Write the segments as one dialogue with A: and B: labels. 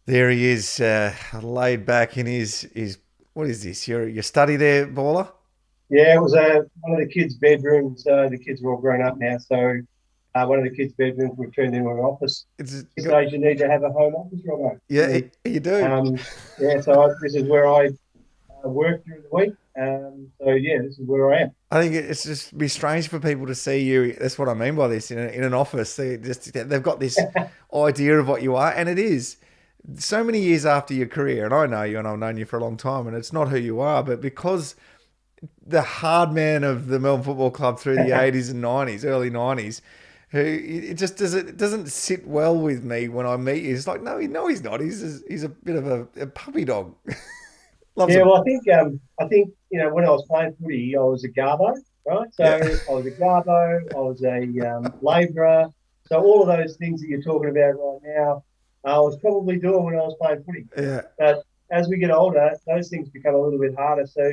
A: There he is, laid back in his. What is this? Your study there, baller?
B: Yeah, it was one of the kids' bedrooms. The kids are all grown up now, so one of the kids' bedrooms we turned into an office.
A: It's
B: These
A: got,
B: days, you need to have a home office, Robbo.
A: yeah, you do.
B: Yeah, so this is where I work during the week. So yeah, this is where I am.
A: I think it's just be strange for people to see you. That's what I mean by this in an office. They've got this idea of what you are, and it is so many years after your career. And I know you, and I've known you for a long time, and it's not who you are, but because the hard man of the Melbourne Football Club through the 80s and 90s, early 90s, who it just doesn't sit well with me when I meet you. It's like, no, he's not. He's a bit of a puppy dog. Loves
B: Yeah,
A: a
B: well, I think when I was playing footy, I was a garbo, right? So
A: yeah,
B: I was a garbo, I was a labourer. So all of those things that you're talking about right now, I was probably doing when I was playing footy.
A: yeah.
B: But as we get older, those things become a little bit harder. So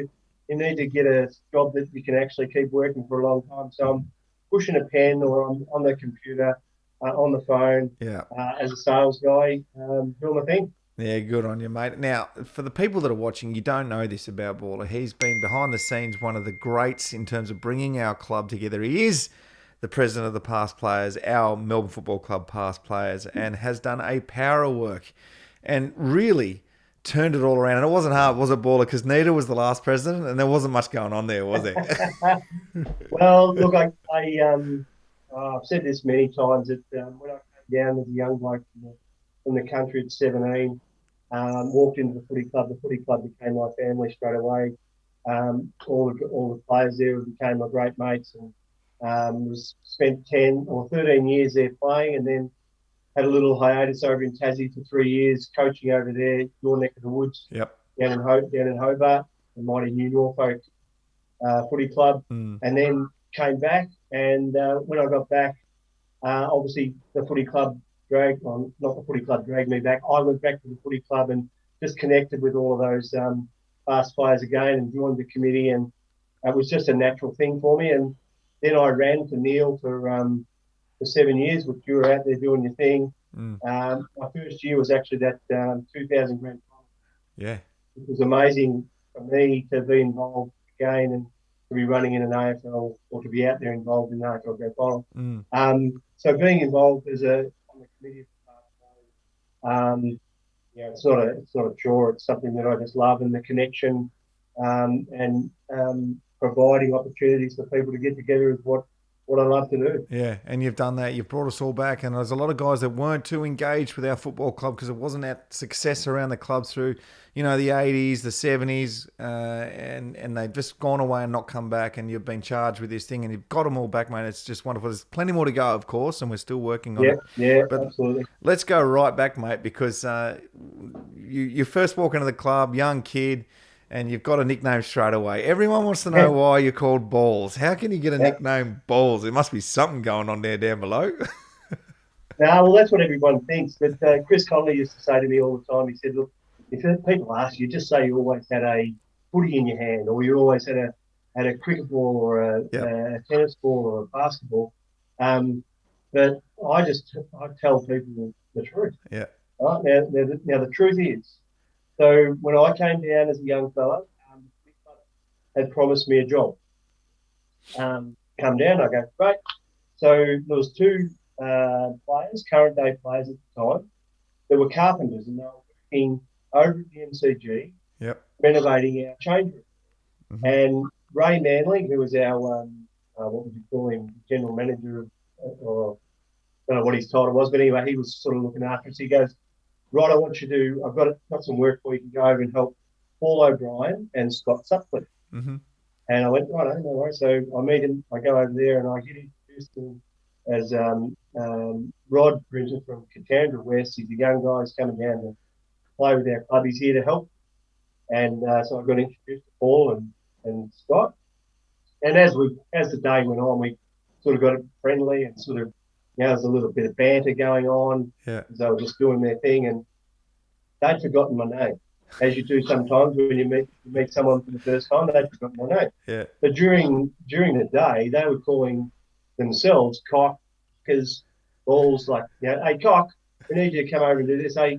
B: you need to get a job that you can actually keep working for a long time. So I'm pushing a pen or I'm on the computer, on the phone,
A: Yeah.
B: as a sales guy, doing my thing.
A: Yeah, good on you, mate. Now, for the people that are watching, you don't know this about Baller. He's been behind the scenes one of the greats in terms of bringing our club together. He is the president of the past players, our Melbourne Football Club past players, and has done a power of work and really turned it all around. And it wasn't hard, was it, Baller? Because Nita was the last president, and there wasn't much going on there, was there?
B: Well, look, I've said this many times that when I came down as a young bloke from the country at 17, walked into the footy club became my family straight away. All the players there became my great mates, and was spent 10 or 13 years there playing, and then had a little hiatus over in Tassie for 3 years, coaching over there, your neck of the woods,
A: Yep.
B: down in Hobart, the mighty New Norfolk footy club,
A: Mm.
B: and then came back. And when I got back, obviously the footy club well, not the footy club dragged me back. I went back to the footy club and just connected with all of those past players again and joined the committee. And it was just a natural thing for me. And then I ran for Neil for 7 years, which you were out there doing your thing.
A: Mm.
B: My first year was actually that 2000 grand final.
A: Yeah.
B: It was amazing for me to be involved again and to be running in an AFL or to be out there involved in the AFL Grand Final.
A: Mm.
B: So being involved on the committee, it's not a chore. It's something that I just love, and the connection and providing opportunities for people to get together is what I love to do.
A: Yeah, and you've done that. You've brought us all back, and there's a lot of guys that weren't too engaged with our football club because it wasn't that success around the club through, the 80s, the 70s, and they've just gone away and not come back. And you've been charged with this thing, and you've got them all back, mate. It's just wonderful. There's plenty more to go, of course, and we're still working on
B: Yeah,
A: it.
B: yeah,
A: But
B: absolutely.
A: let's go right back, mate, because you first walk into the club, young kid, and you've got a nickname straight away. Everyone wants to know why you're called Balls. How can you get a
B: Yeah.
A: nickname Balls? There must be something going on there down below.
B: No, well, that's what everyone thinks. But Chris Conley used to say to me all the time, he said, look, if people ask you, just say you always had a footy in your hand or you always had a cricket ball or
A: Yep.
B: a tennis ball or a basketball. Um, but I tell people the truth.
A: Yeah.
B: Right? Now, the truth is, so when I came down as a young fella, had promised me a job. Come down, I go, great. So there was two players, current day players at the time, that were carpenters, and they were working over at the MCG,
A: Yep.
B: renovating our change room.
A: Hmm.
B: And Ray Manley, who was our what would you call him, general manager, or I don't know what his title was, but anyway, he was sort of looking after us. He goes, right, I want you to, I've got some work for you. You can go over and help Paul O'Brien and Scott Sutcliffe.
A: Hmm.
B: And I went, right, no worries. So I meet him, I go over there and I get introduced to him as Rod Grinter from Katandra West. He's a young guy, he's coming down to play with our club. He's here to help. And so I got introduced to Paul and Scott. And as the day went on, we sort of got friendly and sort of, there's a little bit of banter going on
A: Yeah.
B: as they were just doing their thing. And they'd forgotten my name, as you do sometimes when you meet someone for the first time. They'd forgotten my name.
A: Yeah.
B: But during the day, they were calling themselves cock because balls like, hey cock, we need you to come over and do this. Hey,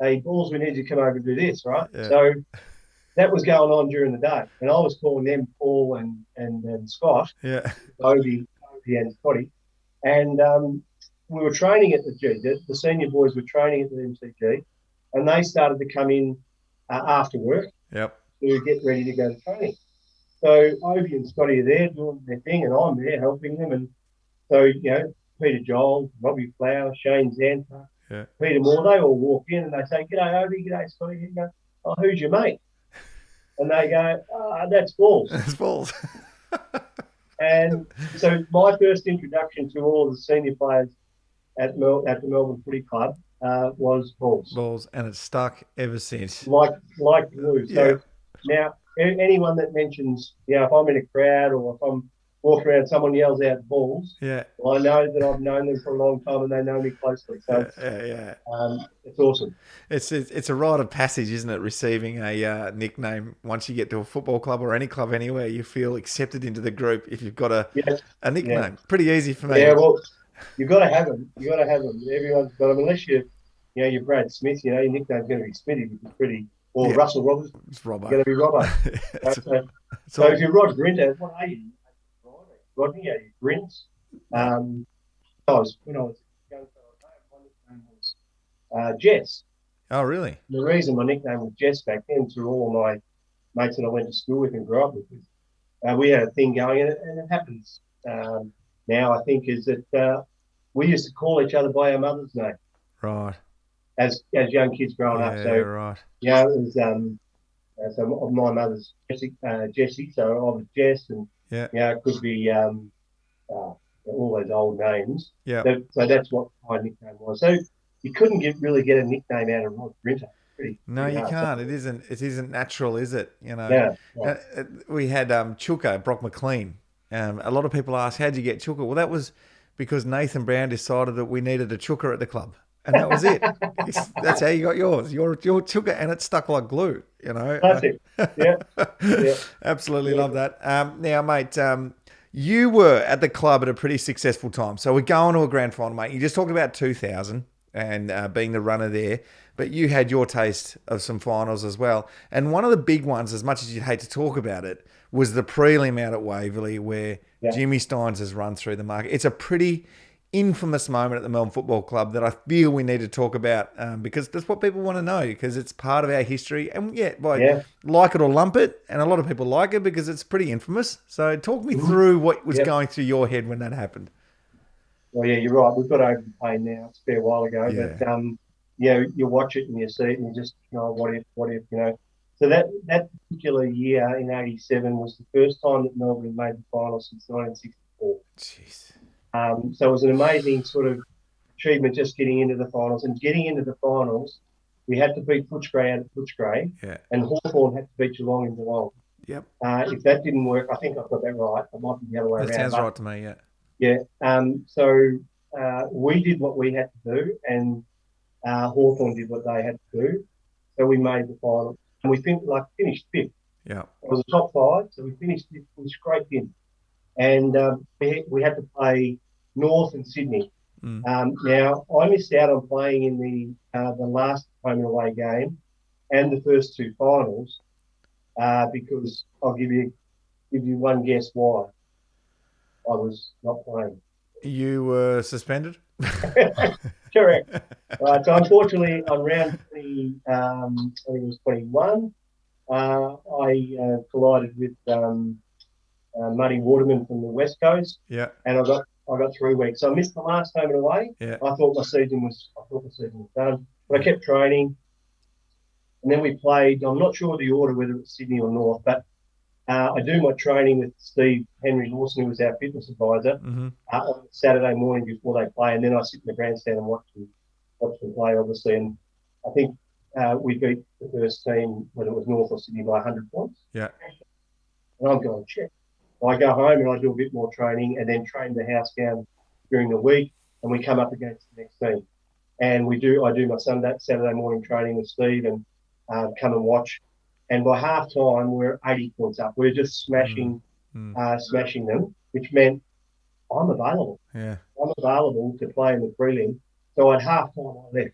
B: hey, Balls, we need you to come over and do this, right?
A: Yeah.
B: So that was going on during the day. And I was calling them Paul and Scott,
A: Yeah.
B: Obi and Scotty. And we were training at the G. The senior boys were training at the MCG, and they started to come in after work
A: Yep.
B: to get ready to go to training. So Obi and Scotty are there doing their thing, and I'm there helping them. And so, Peter Joel, Robbie Flower, Shane Zanta,
A: Yeah.
B: Peter Moore, they all walk in and they say, "G'day, Obi, g'day, Scotty." You go, "Oh, who's your mate?" And they go, "That's Balls."
A: It's balls.
B: And so my first introduction to all of the senior players at the Melbourne Footy Club was Balls,
A: Balls, and it's stuck ever since.
B: like glue.
A: Yeah.
B: So now anyone that mentions, if I'm in a crowd or if I'm walking around, someone yells out Balls,
A: Yeah.
B: well, I know that I've known them for a long time and they know me closely. So
A: Yeah. Yeah. Yeah.
B: it's awesome.
A: It's a rite of passage, isn't it? Receiving a nickname once you get to a football club or any club anywhere, you feel accepted into the group if you've got
B: Yes,
A: a
B: yeah,
A: nickname. Pretty easy for
B: yeah.
A: me.
B: Well, you've got to have them. You've got to have them. Everyone's got them, unless you're Brad Smith. Your nickname's going to be Smithy, which is pretty. Or
A: Yeah,
B: Russell Roberts,
A: it's
B: you're
A: Robbo.
B: going to be Robbo.
A: it's,
B: So,
A: it's
B: so if
A: all.
B: you're Rod Grinter, what are you? Rodney, are you Grins?
A: Yeah.
B: When I was young, my nickname was Jess.
A: Oh, really?
B: The reason my nickname was Jess back then, through all my mates that I went to school with and grew up with, we had a thing going, and it happens now. I think is that we used to call each other by our mother's name
A: Right.
B: as young kids growing up.
A: Yeah.
B: So
A: Right.
B: it was so my mother's Jessie, so I was Jess, and
A: Yeah.
B: it could be all those old names.
A: Yeah.
B: So that's what my nickname was. So you couldn't really get a nickname out of Rod Grinter.
A: No,
B: Pretty
A: you
B: hard. So,
A: can't. It isn't. It isn't natural, is it?
B: yeah, yeah,
A: We had Chuka Brock McLean. A lot of people ask, "How'd you get Chuka?" Well, that was because Nathan Brown decided that we needed a Chuka at the club, and that was it. That's how you got yours. Your Chuka, and it stuck like glue.
B: that's it. Yeah, yeah,
A: Absolutely
B: yeah.
A: love that. Now, mate, you were at the club at a pretty successful time. So we're going to a grand final, mate. You just talked about 2000 and being the runner there, but you had your taste of some finals as well. And one of the big ones, as much as you'd hate to talk about it, was the prelim out at Waverley where
B: Yeah.
A: Jimmy Steins has run through the market. It's a pretty infamous moment at the Melbourne Football Club that I feel we need to talk about because that's what people want to know because it's part of our history. And
B: Yeah.
A: like it or lump it, and a lot of people like it because it's pretty infamous. So talk me
B: Mhm.
A: through what was
B: Yep.
A: going through your head when that happened.
B: Well, yeah, you're right. We've got over the pain now. It's a fair while ago,
A: Yeah,
B: but you watch it and you see it, and you just, what if, So that particular year in '87 was the first time that Melbourne made the final since 1964.
A: jeez.
B: So it was an amazing sort of achievement just getting into the finals. And getting into the finals, we had to beat Footscray out at Footscray,
A: Yeah,
B: and Hawthorn had to beat Geelong in Geelong.
A: yep.
B: If that didn't work, I think I've got that right. It might be the other way
A: That
B: around.
A: sounds
B: But
A: right to me. Yeah,
B: yeah, so we did what we had to do, and Hawthorn did what they had to do. So we made the final, and we finished fifth.
A: yeah.
B: It was a top five, so we finished fifth, we scraped in, and we had to play North and Sydney.
A: Mm.
B: Now I missed out on playing in the last home and away game and the first two finals because I'll give you one guess why I was not playing.
A: You were suspended.
B: Correct. Right. So unfortunately, on round 20, I think it was 21, I collided with Muddy Waterman from the West Coast,
A: Yeah,
B: and I got 3 weeks. So I missed the last home and away.
A: yeah.
B: I thought my season was done, but I kept training, and then we played. I'm not sure the order whether it's Sydney or North, but I do my training with Steve Henry Lawson, who was our fitness advisor,
A: Mm-hmm.
B: on Saturday morning before they play, and then I sit in the grandstand and watch them play, obviously. And I think we beat the first team, whether it was North or Sydney, by 100 points.
A: Yeah,
B: And I'm going, check. I go home and I do a bit more training and then train the house down during the week, and we come up against the next team. And I do my Saturday morning training with Steve and come and watch. And by half time, we're 80 points up. We're just
A: mm.
B: smashing them, which meant I'm available.
A: Yeah,
B: I'm available to play in the prelim. So at half time, I left.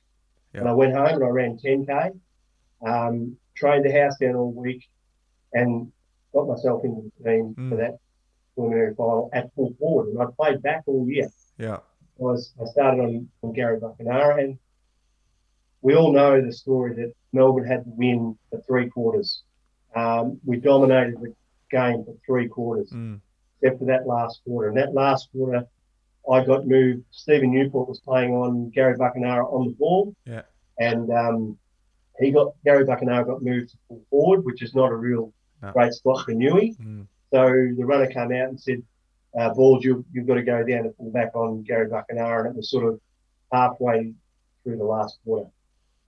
B: And
A: Yeah.
B: I went home and I ran 10K, trained the house down all week, and got myself into the team for
A: Mm.
B: that preliminary final at full forward. And I played back all year.
A: Yeah.
B: I started on Gary Buckenara, and we all know the story that Melbourne had to win for 3 quarters. We dominated the game for 3 quarters,
A: Mm.
B: except for that last quarter. And that last quarter, I got moved. Stephen Newport was playing on Gary Buckenara on the ball,
A: Yeah.
B: and Gary Buckenara got moved to full forward, which is not a real
A: No.
B: great spot for Newey.
A: Mm.
B: So the runner came out and said, "Balls, you've got to go down to full back on Gary Buckenara," and it was sort of halfway through the last quarter.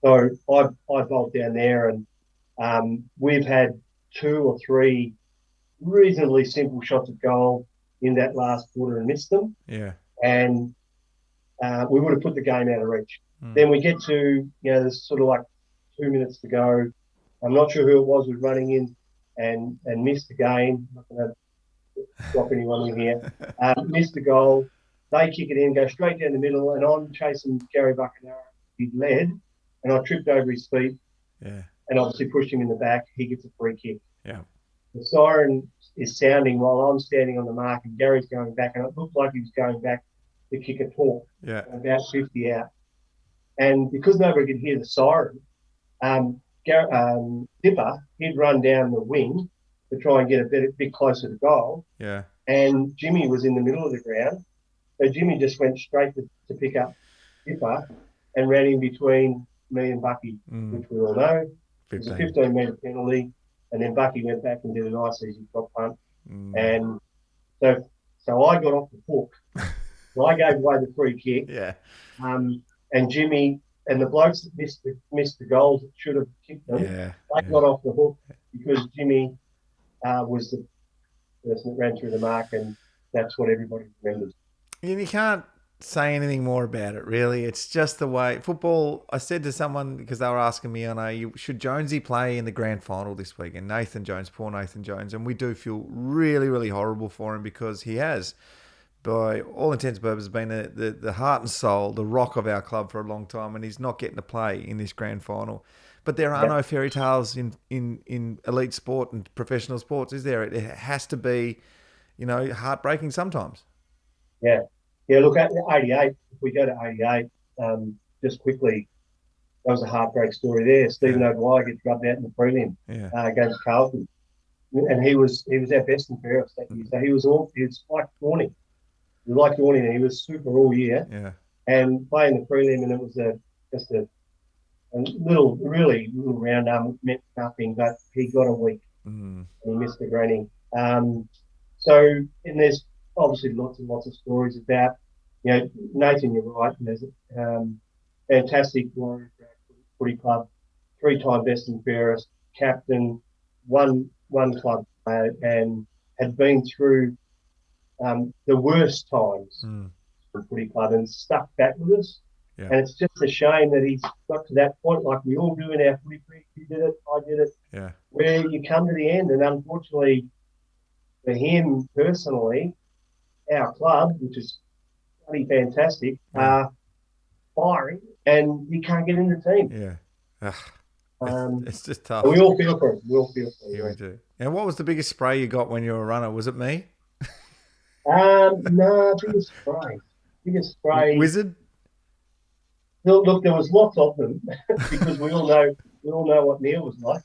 B: So I bolted down there, and we've had 2 or 3 reasonably simple shots at goal in that last quarter and missed them,
A: Yeah.
B: and we would have put the game out of reach.
A: Mm.
B: Then we get to, there's sort of like 2 minutes to go. I'm not sure who it was running in and missed the game. I'm not going to drop anyone in here. Missed the goal. They kick it in, go straight down the middle, and I'm chasing Gary Buckenara. He led, and I tripped over his feet
A: Yeah.
B: and obviously pushed him in the back. He gets a free kick.
A: Yeah.
B: The siren is sounding while I'm standing on the mark, and Gary's going back, and it looked like he was going back to kick a talk,
A: Yeah.
B: about 50 out. And because nobody could hear the siren, Dipper, he'd run down the wing to try and get a bit closer to goal.
A: Yeah.
B: And Jimmy was in the middle of the ground. So Jimmy just went straight to pick up Dipper and ran in between me and Bucky, which we all know. It was a 15-metre penalty. And then Bucky went back and did a nice easy drop punt. And so I got off the hook. So I gave away the free kick.
A: Yeah.
B: And Jimmy and the blokes that missed the goals that should have kicked them, they got off the hook because Jimmy was the person that ran through the mark, and that's what everybody remembers.
A: And you can't say anything more about it, really. It's just the way football. I said to someone because they were asking me, should Jonesy play in the grand final this week? And Nathan Jones, poor Nathan Jones, and we do feel really, really horrible for him because he has, by all intents and purposes, been the heart and soul, the rock of our club for a long time, and he's not getting to play in this grand final. But there are no fairy tales in elite sport and professional sports, is there? It has to be, heartbreaking sometimes.
B: Yeah. Look, at 88, if we go to 88, just quickly, that was a heartbreak story there. Stephen O'Dwyer gets rubbed out in the prelim against Carlton. And he was our best and fairest that year. So he was like Thorny. He was like Thorny, and he was super all year.
A: Yeah.
B: And playing the prelim, and it was just a little round arm, meant nothing, but he got a week and he missed the granny. And there's obviously lots and lots of stories about, Nathan, you're right, and there's a fantastic Warrior footy club, 3-time best and fairest, captain, one club, and had been through the worst times for the footy club and stuck back with us. Yeah. And it's just a shame that he's got to that point, like we all do in our footy career. You did it, I did it, where you come to the end. And unfortunately for him personally, our club, which is bloody fantastic, firing, and he can't get in the team.
A: Yeah. It's just tough.
B: We all feel for him. We
A: do. And what was the biggest spray you got when you were a runner? Was it me?
B: No, biggest spray.
A: Wizard?
B: Look, there was lots of them because we all know what Neil was like.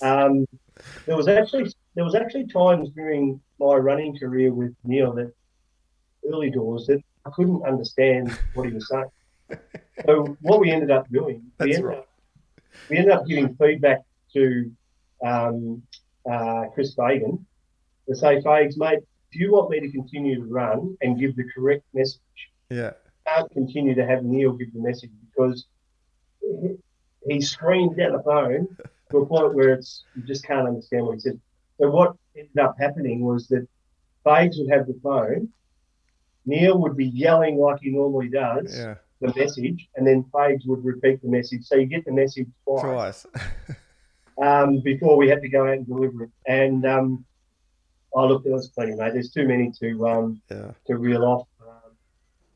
B: There was actually times during my running career with Neil, that early doors, that I couldn't understand what he was saying. So what we ended up doing, we ended up giving feedback to Chris Fagan to say, Fags, mate, if you want me to continue to run and give the correct message, I can't continue to have Neil give the message, because he screamed down the phone to a point where you just can't understand what he said. So what ended up happening was that Fags would have the phone, Neil would be yelling like he normally does the message, and then Fags would repeat the message. So you get the message twice. Before we had to go out and deliver it. And look, there was plenty, mate. There's too many to reel off.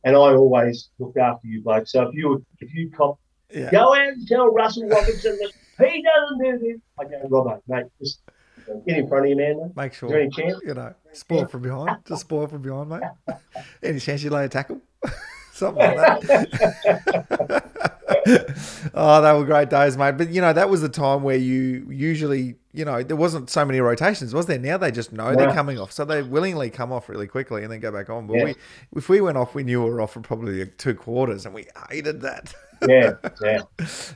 B: And I always looked after you, bloke. So if you cop
A: Yeah.
B: Go out and tell Russell Robinson that he doesn't do this. I go, Robbo, mate, just get in front of you, man. Mate.
A: Make
B: Is there
A: sure,
B: any chance?
A: spoil from behind. Just spoil from behind, mate. Any chance you lay a tackle? Something like that. Oh, they were great days, mate. But that was the time where you usually, there wasn't so many rotations, was there? Now they just know they're
B: No,
A: coming off, so they willingly come off really quickly and then go back on. But
B: yes,
A: if we went off, we knew we were off for probably like 2 quarters, and we hated that.
B: yeah, yeah, yeah,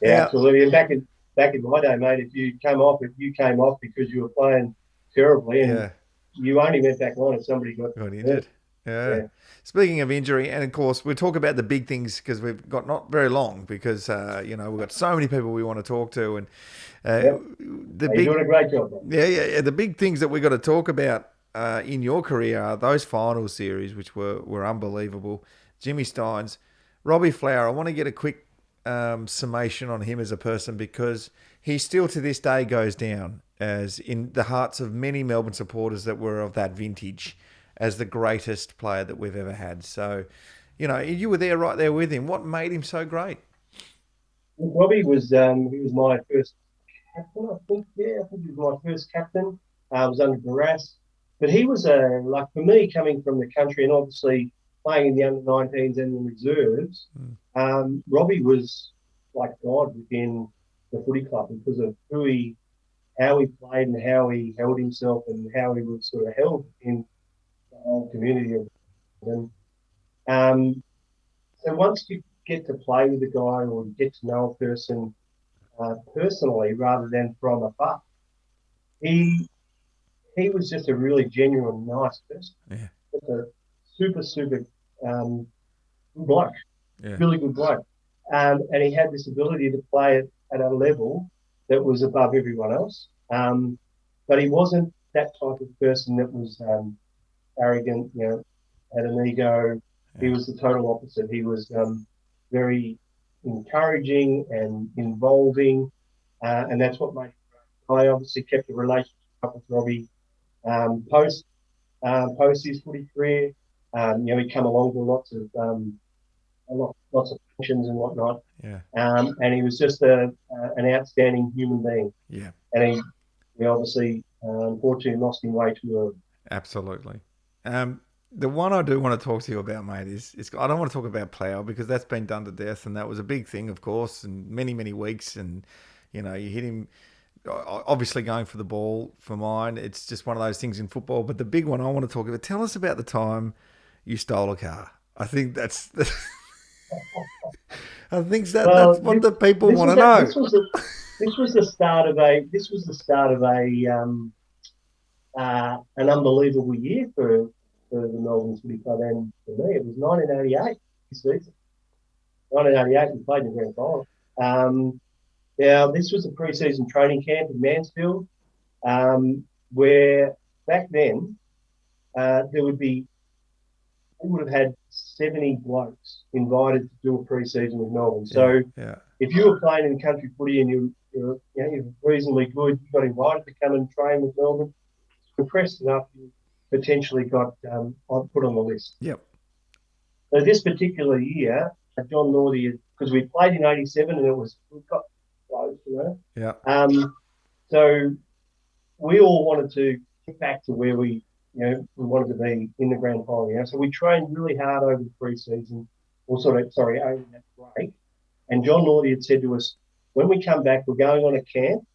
A: Yeah,
B: absolutely. And back in my day, mate, if you came off because you were playing terribly, and
A: yeah.
B: you only went back on if somebody got
A: Got
B: hurt.
A: injured. Yeah.
B: Yeah,
A: Speaking of injury, and of course, we'll talk about the big things because we've got not very long because, we've got so many people we want to talk to. And
B: yep.
A: the
B: You're doing
A: big,
B: a great job, mate.
A: yeah, the big things that we got to talk about in your career are those final series, which were unbelievable. Jimmy Steins, Robbie Flower. I want to get a quick summation on him as a person because he still to this day goes down as in the hearts of many Melbourne supporters that were of that vintage as the greatest player that we've ever had. So, you were there right there with him. What made him so great?
B: Robbie was he was my first captain, I think. Yeah, I think he was my first captain. I was under Barras, but he was like for me coming from the country and obviously playing in the under-19s and the reserves.
A: Mm.
B: Robbie was like God within the footy club because of how he played and how he held himself and how he was sort of held in the whole community of them. Um, so once you get to play with a guy or you get to know a person personally rather than from afar, he he was just a really genuine, nice person.
A: Yeah,
B: Just a super, super um, good bloke,
A: yeah,
B: really good bloke. And he had this ability to play at a level that was above everyone else. But he wasn't that type of person that was arrogant, had an ego. He
A: yeah.
B: was the total opposite. He was very encouraging and involving, and that's what made. I obviously kept a relationship with Robbie post his footy career. He'd come along to lots of functions and whatnot,
A: Yeah,
B: and he was just an outstanding human being.
A: yeah,
B: And we obviously unfortunately lost him way too early.
A: absolutely. The one I do want to talk to you about, mate, is I don't want to talk about Plough because that's been done to death, and that was a big thing, of course, and many, many weeks, and you hit him. Obviously, going for the ball for mine, it's just one of those things in football. But the big one I want to talk about. Tell us about the time you stole a car. I think I think that's
B: Well,
A: what the people
B: this
A: want to
B: was a,
A: know.
B: this was the start of an unbelievable year for the Melbourne City Club and for me. It was 1988 this season. 1988 we played in the grand final. Now this was a pre-season training camp in Mansfield, where back then there would be we would have had 70 blokes invited to do a pre-season with Melbourne.
A: Yeah,
B: So
A: yeah,
B: if you were playing in country footy and you're reasonably good, you got invited to come and train with Melbourne, impressed enough, you potentially got put on the list.
A: yep,
B: So this particular year, John Northey, because we played in '87 and we got close.
A: yeah,
B: So we all wanted to get back to where we wanted to be in the grand final. So we trained really hard over the pre-season, over that break. And John Northey had said to us, when we come back, we're going on a camp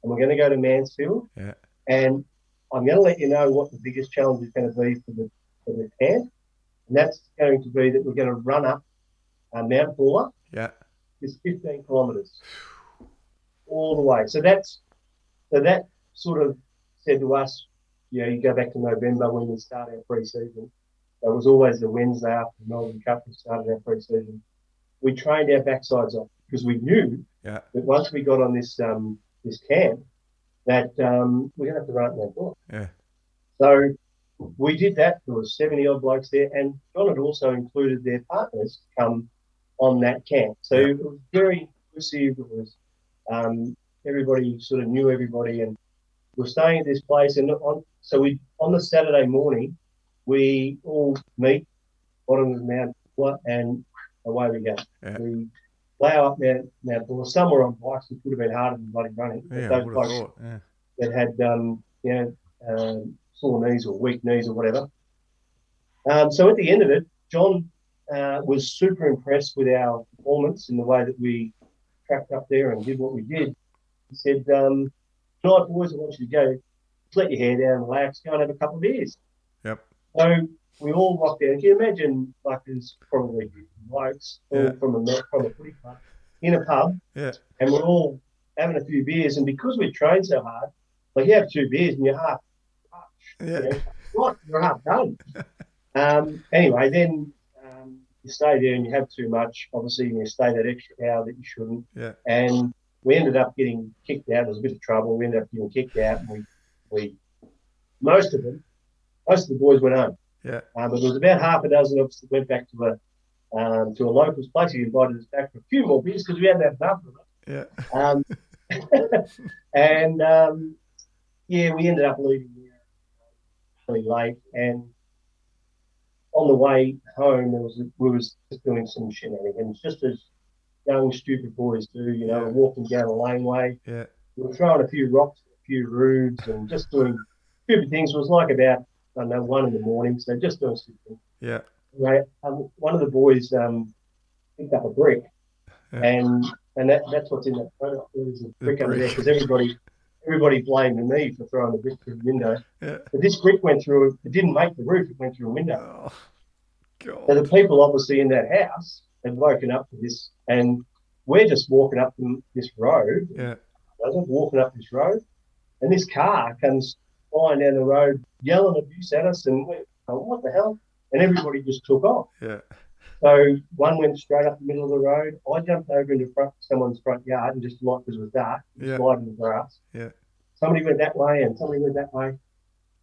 B: and we're going to go to Mansfield.
A: yeah,
B: And I'm going to let you know what the biggest challenge is going to be for the camp. And that's going to be that we're going to run up Mount Buller.
A: yeah,
B: It's 15 kilometres all the way. So that sort of said to us, you go back to November when we start our pre-season. It was always the Wednesday after the Melbourne Cup we started our pre-season. We trained our backsides off because we knew
A: yeah,
B: that once we got on this camp, that we're going to have to run up Mount Buller.
A: yeah,
B: So we did that. There was 70 odd blokes there, and John had also included their partners to come on that camp. So
A: yeah,
B: it was very inclusive. It was everybody sort of knew everybody, and we're staying at this place. And on the Saturday morning, we all meet bottom of the Mount, and away we go.
A: yeah.
B: We Blow up now, there was somewhere on bikes that could have been harder than bloody running. But
A: Yeah, I
B: those
A: would have
B: blokes
A: thought. Yeah.
B: that had, sore knees or weak knees or whatever. So at the end of it, John was super impressed with our performance in the way that we tracked up there and did what we did. He said, "Tonight, boys, I want you to go, let your hair down, relax, go and have a couple of beers."
A: Yep.
B: So we all rocked out. Can you imagine, like, there's probably 50 blokes
A: Yeah.
B: all from a footy club in a pub,
A: Yeah.
B: and we're all having a few beers. And because we trained so hard, like, you have two beers and you're half,
A: Yeah.
B: right, you're half done. Anyway, then you stay there and you have too much, obviously, and you stay that extra hour that you shouldn't.
A: Yeah.
B: And we ended up getting kicked out. There was a bit of trouble. We ended up getting kicked out, and we most of the boys went home.
A: Yeah.
B: But there was about half a dozen of us that went back to a local's place. He invited us back for a few more beers because we hadn't had enough of it.
A: Yeah.
B: And yeah, we ended up leaving really late. And on the way home, we was just doing some shenanigans, just as young, stupid boys do.
A: Yeah.
B: We're walking down a laneway.
A: Yeah.
B: We were throwing a few rocks, a few roofs, and just doing stupid things. It was like about, I don't know, 1 a.m, so just doing stupid things.
A: Yeah.
B: Right. One of the boys picked up a brick,
A: Yeah.
B: and that's what's in that photo. There was a brick under there because everybody blamed me for throwing the brick through the window.
A: Yeah.
B: But this brick went through. It didn't make the roof. It went through a window.
A: Oh, God.
B: So the people obviously in that house had woken up to this, and we're just walking up this road.
A: Yeah.
B: Walking up this road, and this car comes flying down the road, yelling abuse at us, and we're going, "What the hell?" And everybody just took off.
A: Yeah.
B: So one went straight up the middle of the road. I jumped over into someone's front yard and just light, because it was dark, just light in the grass.
A: Yeah.
B: Somebody went that way and somebody went that way.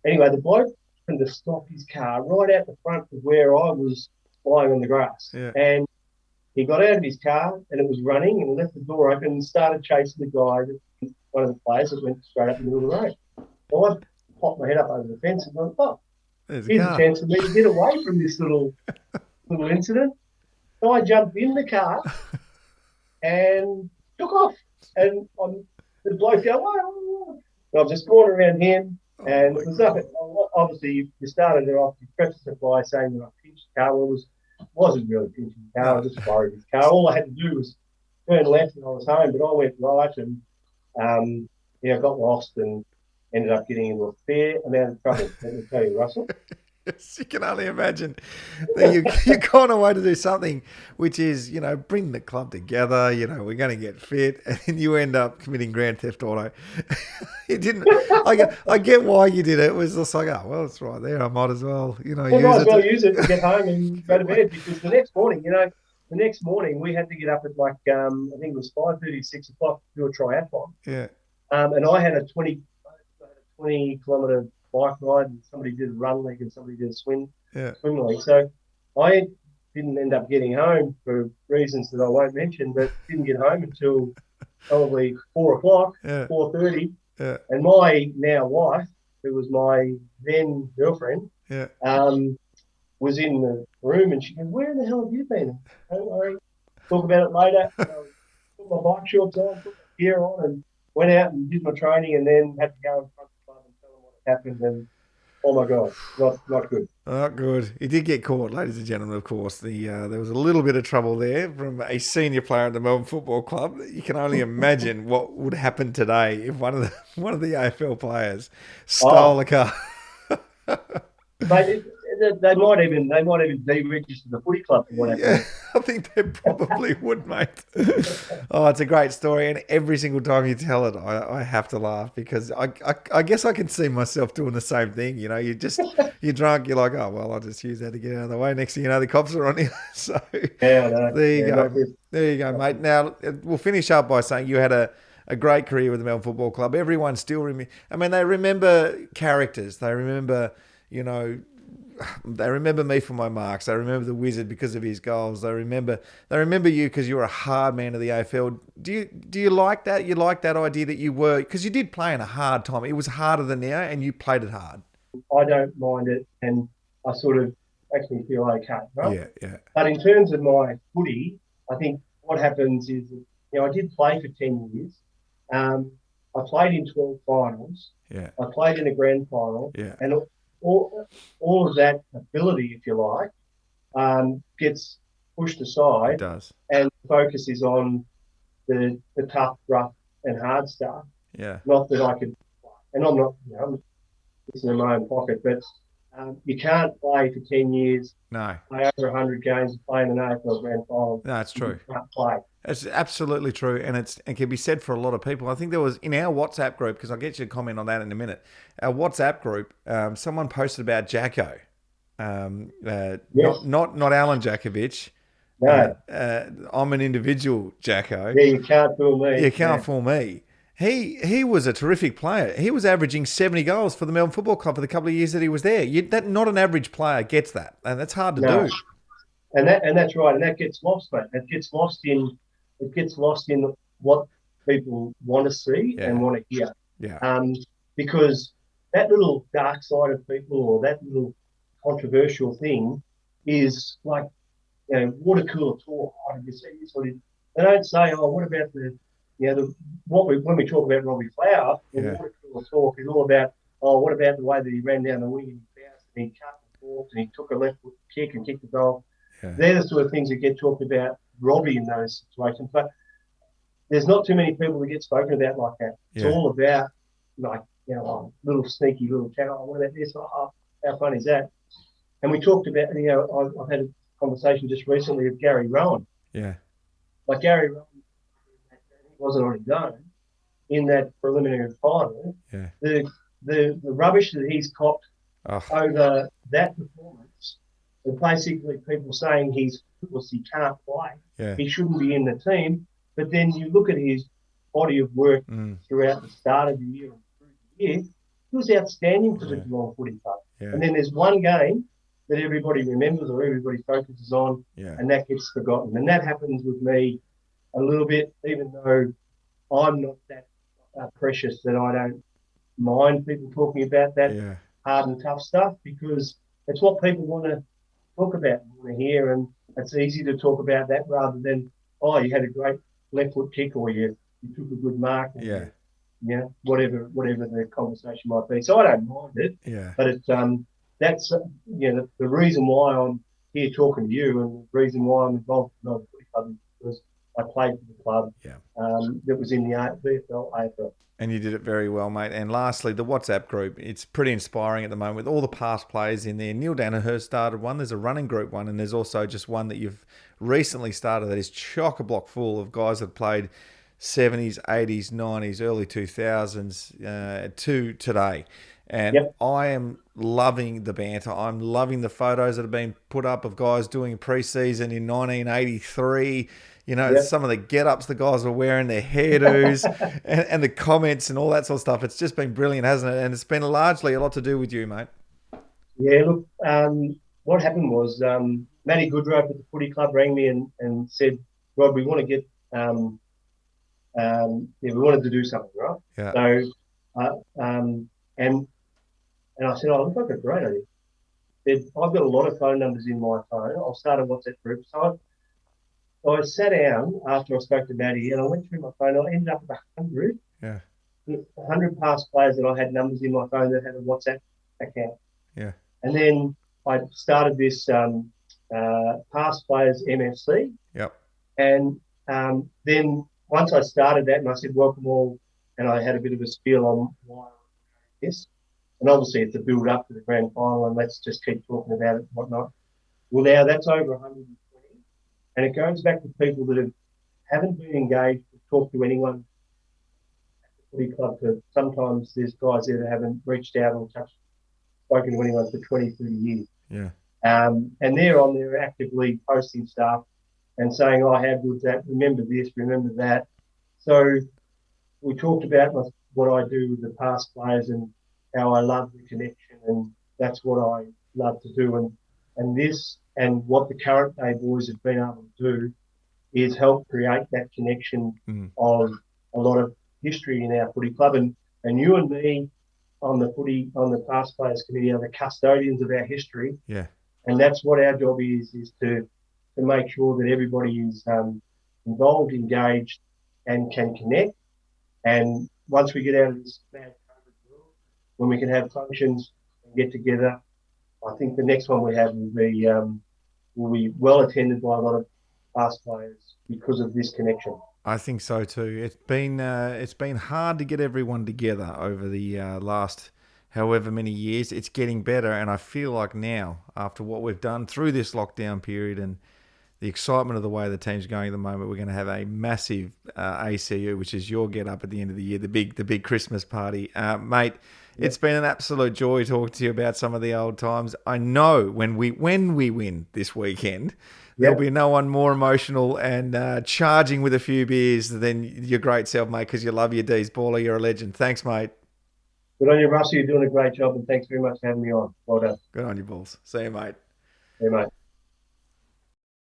B: Anyway, the bloke happened to stop his car right out the front of where I was lying on the grass.
A: Yeah.
B: And he got out of his car and it was running, and left the door open and started chasing the guy, one of the players that went straight up the middle of the road. So I popped my head up over the fence and went, "Oh, here's a chance for me to get away from this little incident." So I jumped in the car and took off. And the bloke going, "Whoa." So I've just gone around him, and it was nothing. Obviously, you started it off, you prefaced it by saying that I pinched the car. Well, it wasn't really pinching the car, I just borrowed his car. All I had to do was turn left and I was home, but I went right, and I got lost and ended up getting into a fair amount of trouble. Let me tell you, Russell.
A: Yes, you can only imagine that you're going away to do something which is, bring the club together, we're going to get fit, and you end up committing grand theft auto. You didn't. I get why you did it. It was just like, oh, well, it's right there. I might as well,
B: I might as well use it to get home and go to bed, because the next morning we had to get up at I think it was 5:30, 6 o'clock to do a triathlon.
A: Yeah.
B: And I had a 20-kilometre bike ride, and somebody did a run leg and somebody did a swim leg. So I didn't end up getting home for reasons that I won't mention, but didn't get home until probably 4 o'clock, 4:30.
A: Yeah.
B: And my now wife, who was my then girlfriend, was in the room, and she goes, "Where the hell have you been?" Don't worry, talk about it later. Put my bike shorts on, put my gear on, and went out and did my training, and then had to go in front of the club and tell them what had happened. And oh my God, not good.
A: Not good. He did get caught, ladies and gentlemen. Of course, there was a little bit of trouble there from a senior player at the Melbourne Football Club. You can only imagine what would happen today if one of the AFL players stole a car.
B: They might even deregister the footy club for what happened.
A: Yeah, I think they probably would, mate. Oh, it's a great story, and every single time you tell it, I have to laugh, because I guess I can see myself doing the same thing. You're drunk, you're like, oh well, I'll just use that to get out of the way. Next thing you know, the cops are on you. So there you go, mate. Now we'll finish up by saying you had a great career with the Melbourne Football Club. Everyone still they remember characters. They remember, they remember me for my marks. They remember the Wizard because of his goals. They remember you because you were a hard man of the AFL. Do you like that? You like that idea that you were, because you did play in a hard time. It was harder than now, and you played it hard.
B: I don't mind it, and I sort of makes me feel okay, right?
A: Yeah.
B: But in terms of my footy, I think what happens is, I did play for 10 years. Um, I played in 12 finals.
A: Yeah.
B: I played in a grand final,
A: Yeah.
B: and all of that ability, if you like, gets pushed
A: It
B: aside,
A: does.
B: and the focus is on the tough, rough, and hard stuff.
A: Yeah.
B: Not that I could, and I'm not, it's in my own pocket, but you can't play for 10 years,
A: No.
B: play over 100 games, play in an AFL grand final.
A: No, it's
B: You
A: true.
B: can't play.
A: It's absolutely true, and it can be said for a lot of people. I think there was in our WhatsApp group, because I'll get you to comment on that in a minute. Our WhatsApp group, someone posted about Jacko,
B: Yes,
A: not Alan Jakovich.
B: no,
A: I'm an individual, Jacko.
B: yeah, you can't fool me.
A: You can't fool me. He was a terrific player. He was averaging 70 goals for the Melbourne Football Club for the couple of years that he was there. That not an average player gets that, and that's hard to
B: No,
A: do.
B: and that's right, and that gets lost, mate. It gets lost in what people want to see and
A: Yeah,
B: want to hear.
A: yeah,
B: Because that little dark side of people or that little controversial thing is like, water cooler talk. Oh, did you see this? Or they don't say, oh, what about when we talk about Robbie Flower, the
A: yeah,
B: water cooler talk is all about, oh, what about the way that he ran down the wing and he bounced and he cut and forked and he took a left foot kick and kicked the goal.
A: yeah,
B: They're the sort of things that get talked about Robbie in those situations. But there's not too many people that get spoken about like that. It's
A: yeah,
B: all about like, little sneaky little chat. Oh, what about this? Oh, how fun is that? And we talked about, I've had a conversation just recently with Gary Rowan.
A: yeah,
B: Like Gary Rowan, he wasn't on his own in that preliminary final.
A: yeah.
B: The rubbish that he's copped
A: Oh,
B: over that performance, and basically people saying he can't play,
A: yeah,
B: he shouldn't be in the team. But then you look at his body of work throughout the start of the year and through the year, he was outstanding for the
A: yeah,
B: Geelong Footy Club.
A: yeah,
B: And then there's one game that everybody remembers or everybody focuses on,
A: yeah,
B: and that gets forgotten. And that happens with me a little bit, even though I'm not that precious that I don't mind people talking about that
A: yeah,
B: hard and tough stuff, because it's what people want to talk about and want to hear. And it's easy to talk about that rather than, oh, you had a great left foot kick or you took a good mark or
A: yeah,
B: whatever the conversation might be. So I don't mind it,
A: yeah,
B: but that's the reason why I'm here talking to you, and the reason why I'm involved in the footy club is because I played for the club
A: yeah.
B: that was in the VFL, AFL.
A: And you did it very well, mate. And lastly, the WhatsApp group. It's pretty inspiring at the moment with all the past players in there. Neil Danniher started one. There's a running group one, and there's also just one that you've recently started that is chock-a-block full of guys that played 70s, 80s, 90s, early 2000s to today. And
B: Yep.
A: I am loving the banter. I'm loving the photos that have been put up of guys doing preseason in 1983.
B: Yep.
A: Some of the get-ups the guys were wearing, their hairdos, and the comments and all that sort of stuff. It's just been brilliant, hasn't it? And it's been largely a lot to do with you, mate.
B: Yeah, look, what happened was Matty Goodrow at the footy club rang me and said, Rod, we want to get, we wanted to do something, right?
A: Yeah,
B: So, and I said, oh, looks like a great idea. Said, I've got a lot of phone numbers in my phone. I'll start a WhatsApp group. So I sat down after I spoke to Matty and I went through my phone. I ended up with 100,
A: yeah,
B: 100 past players that I had numbers in my phone that had a WhatsApp account.
A: yeah,
B: And then I started this past players MFC.
A: yep,
B: And then once I started that and I said, welcome all, and I had a bit of a spiel on why this. And obviously it's a build up to the grand final and let's just keep talking about it and whatnot. Well, now that's over 120. And it goes back to people that haven't been engaged to talk to anyone at the footy club. Sometimes there's guys there that haven't reached out or spoken to anyone for 20, 30 years.
A: yeah,
B: And they're on there actively posting stuff and saying, oh, how good's that? Remember this, remember that. So we talked about what I do with the past players and how I love the connection, and that's what I love to do. And this and what the current day boys have been able to do is help create that connection of a lot of history in our footy club. And you and me on the past players committee are the custodians of our history.
A: yeah,
B: And that's what our job is to make sure that everybody is involved, engaged, and can connect. And once we get out of this mad COVID world, when we can have functions and get together, I think the next one we have will be well attended by a lot of past players because of this connection.
A: I think so too. It's been hard to get everyone together over the last however many years. It's getting better, and I feel like now, after what we've done through this lockdown period and the excitement of the way the team's going at the moment, we're going to have a massive ACU, which is your get up at the end of the year, the big Christmas party, mate.
B: Yep.
A: It's been an absolute joy talking to you about some of the old times. I know when we win this weekend, there'll
B: Yep.
A: be no one more emotional and charging with a few beers than your great self, mate, because you love your D's. Baller, you're a legend. Thanks, mate.
B: Good on you, Russell. You're doing a great job, and thanks very much for having me on. Well done.
A: Good on you, Balls. See you, mate.
B: Yeah, mate.